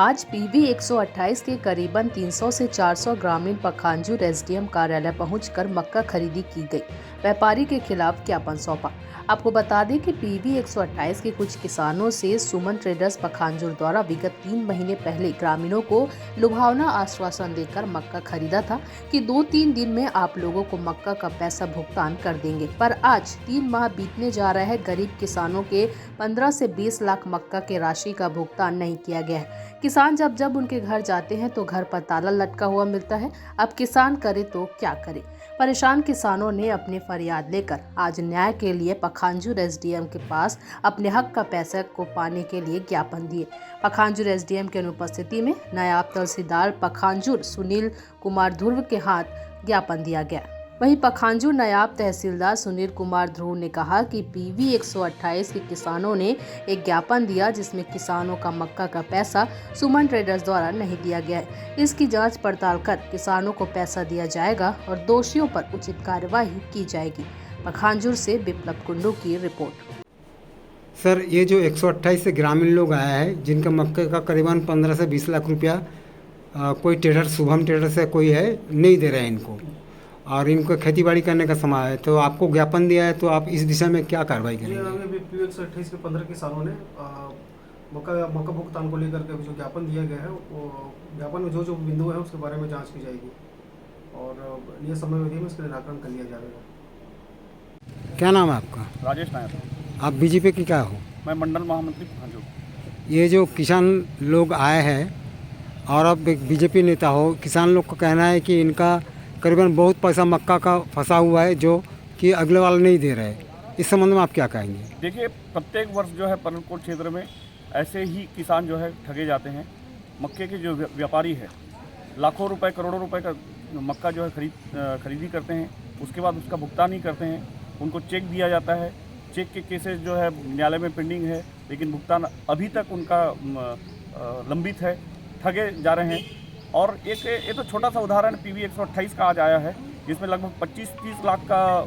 आज पीवी 128 के करीबन 300 से 400 ग्रामीण पखांजूर एसडीएम कार्यालय पहुंचकर मक्का खरीदी की गई। व्यापारी के खिलाफ ज्ञापन सौंपा। आपको बता दें कि पीवी 128 के कुछ किसानों से सुमन ट्रेडर्स पखांजूर द्वारा विगत 3 महीने पहले ग्रामीणों को लुभावना आश्वासन देकर मक्का खरीदा था कि 2-3 दिन में आप लोगों को मक्का का पैसा भुगतान कर देंगे। पर आज 3 माह बीतने जा रहे हैं, गरीब किसानों के 15 से 20 लाख मक्का के राशि का भुगतान नहीं किया गया है। किसान जब उनके घर जाते हैं तो घर पर ताला लटका हुआ मिलता है। अब किसान करे तो क्या करे। परेशान किसानों ने अपनी फरियाद लेकर आज न्याय के लिए पखांजूर एसडीएम के पास अपने हक का पैसा को पाने के लिए ज्ञापन दिए। पखांजूर एसडीएम के अनुपस्थिति में नायब तहसीलदार पखांजूर सुनील कुमार ध्रुव के हाथ ज्ञापन दिया गया। वहीं पखांजूर नायब तहसीलदार सुनील कुमार ध्रुव ने कहा कि पीवी 128 के किसानों ने एक ज्ञापन दिया जिसमें किसानों का मक्का का पैसा सुमन ट्रेडर्स द्वारा नहीं दिया गया है। इसकी जांच पड़ताल कर किसानों को पैसा दिया जाएगा और दोषियों पर उचित कार्यवाही की जाएगी। पखांजूर से विप्लव कुंडू की रिपोर्ट। सर, ये जो 128 से ग्रामीण लोग आया है जिनका मक्के का करीबन 15 से 20 लाख रुपया कोई ट्रेडर शुभम ट्रेडर से कोई है नहीं दे रहे हैं इनको, और इनको खेतीबाड़ी करने का समय है, तो आपको ज्ञापन दिया है, तो आप इस दिशा में क्या कार्रवाई करेंगे? पीवी 128 के 15 किसानों ने मक्का भुगतान को लेकर के जो ज्ञापन दिया गया है, वो ज्ञापन में जो बिंदु है उसके बारे में जांच की जाएगी और नियत समय अवधि में इसका निराकरण कर लिया जाएगा। क्या नाम है आपका? राजेश नायक। आप बीजेपी की क्या हो? मैं मंडल महामंत्री पखांजूर। ये जो किसान लोग आए हैं और अब एक बीजेपी नेता हो, किसान लोग का कहना है कि इनका करीबन बहुत पैसा मक्का का फंसा हुआ है जो कि अगले वाले नहीं दे रहे। इस संबंध में आप क्या कहेंगे? देखिए, प्रत्येक वर्ष जो है पर्लकोट क्षेत्र में ऐसे ही किसान जो है ठगे जाते हैं। मक्के के जो व्यापारी है लाखों रुपए करोड़ों रुपए का मक्का जो है खरीदी करते हैं, उसके बाद उसका भुगतान नहीं करते हैं। उनको चेक दिया जाता है, चेक के केसेस जो है न्यायालय में पेंडिंग है, लेकिन भुगतान अभी तक उनका लंबित है, ठगे जा रहे हैं। और एक ये तो छोटा सा उदाहरण पीवी 128 का आज आया है जिसमें लगभग 25-30 लाख का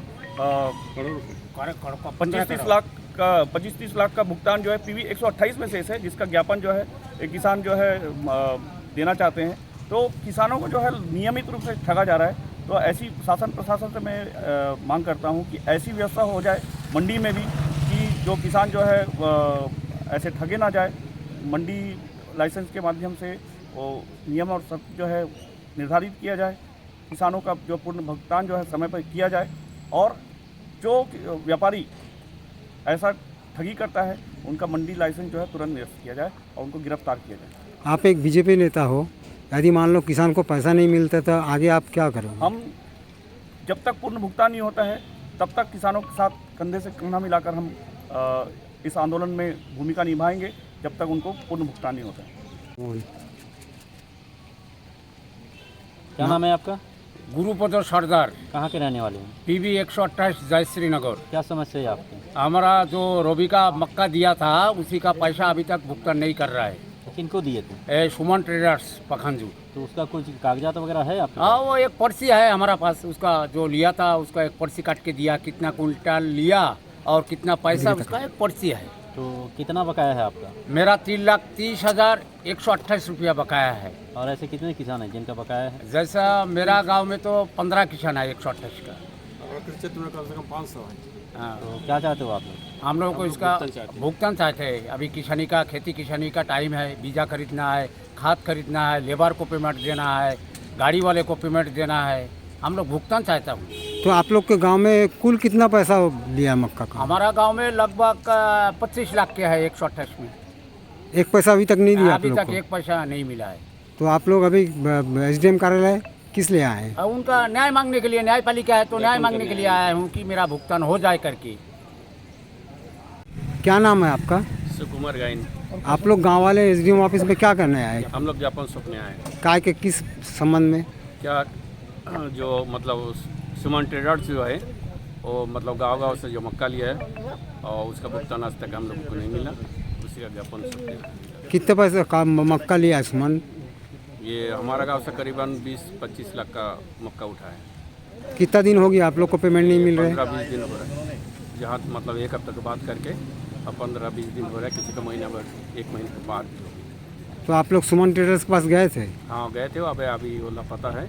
25-30 लाख का भुगतान जो है पीवी 128 में शेष है, जिसका ज्ञापन जो है एक किसान जो है देना चाहते हैं। तो किसानों को जो है नियमित रूप से ठगा जा रहा है। तो ऐसी शासन प्रशासन से मैं मांग करता हूं कि ऐसी व्यवस्था हो जाए मंडी में भी कि जो किसान जो है ऐसे ठगे ना जाए। मंडी लाइसेंस के माध्यम से वो नियम और शर्त जो है निर्धारित किया जाए, किसानों का जो पूर्ण भुगतान जो है समय पर किया जाए, और जो व्यापारी ऐसा ठगी करता है उनका मंडी लाइसेंस जो है तुरंत निरस्त किया जाए और उनको गिरफ्तार किया जाए। आप एक बीजेपी नेता हो, यदि मान लो किसान को पैसा नहीं मिलता तो आगे आप क्या करोगे? हम जब तक पूर्ण भुगतान नहीं होता है तब तक किसानों के साथ कंधे से कंधा मिलाकर हम इस आंदोलन में भूमिका निभाएंगे जब तक उनको पूर्ण भुगतान नहीं होता है। क्या नाम है आपका? गुरुपद सरदार। कहाँ के रहने वाले हैं? पीवी 128 जयश्री नगर। क्या समस्या है आपकी? हमारा जो रवि का मक्का दिया था उसी का पैसा अभी तक भुगतान नहीं कर रहा है। किनको दिए थे? सुमन ट्रेडर्स पखांजूर। तो उसका कुछ कागजात वगैरह है आपके? हाँ, वो एक पर्ची है हमारा पास, उसका जो लिया था उसका एक पर्ची काट के दिया, कितना कुंटल लिया और कितना पैसा, उसका एक पर्ची है। तो कितना बकाया है आपका? मेरा 3,30,128 रुपया बकाया है। और ऐसे कितने किसान हैं जिनका बकाया है? जैसा मेरा गांव में तो 15 किसान है 128 का। कम से कम 500 है। हाँ, तो क्या चाहते हो आप लोग? हम लोगों को इसका भुगतान चाहते हैं। अभी किसानी का खेती किसानी का टाइम है, बीजा खरीदना है, खाद खरीदना है, लेबर को पेमेंट देना है, गाड़ी वाले को पेमेंट देना है। हम लोग भुगतान चाहता हूँ। तो आप लोग के गांव में कुल कितना पैसा लिया मक्का का? हमारा गांव में लगभग 25 लाख के है 128 में। एक पैसा अभी तक नहीं दिया? अभी तक एक पैसा नहीं मिला है। तो आप लोग अभी एसडीएम कार्यालय किस लिए आए हैं? उनका न्याय मांगने के लिए, न्यायपालिका है तो न्याय मांगने के लिए आया हूँ कि मेरा भुगतान हो जाए करके। क्या नाम है आपका? सुकुमार गाइन। आप लोग गांव वाले एसडीएम ऑफिस में क्या करने आए? हम लोग ज्ञापन सौंपने आए। काय के किस संबंध में? क्या जो मतलब सुमन ट्रेडर्स जो है वो मतलब गांव से जो मक्का लिया है और उसका भुगतान आज तक हम लोगों को नहीं मिला, उसी का ज्ञापन सौंपने आए। कितने पैसे का मक्का लिया है सुमन? ये हमारा गांव से करीबन 20-25 लाख का मक्का उठा है। कितना दिन हो गया आप लोग को पेमेंट नहीं मिल रहा है? 15-20 दिन हो रहा है, जहाँ मतलब एक हफ्ते के बाद करके अब 15-20 दिन हो रहा है, किसी का महीना भर 1 महीने के बाद भी हो गया। तो आप लोग सुमन ट्रेडर्स के पास गए थे? हाँ गए थे, अभी वो लापता है।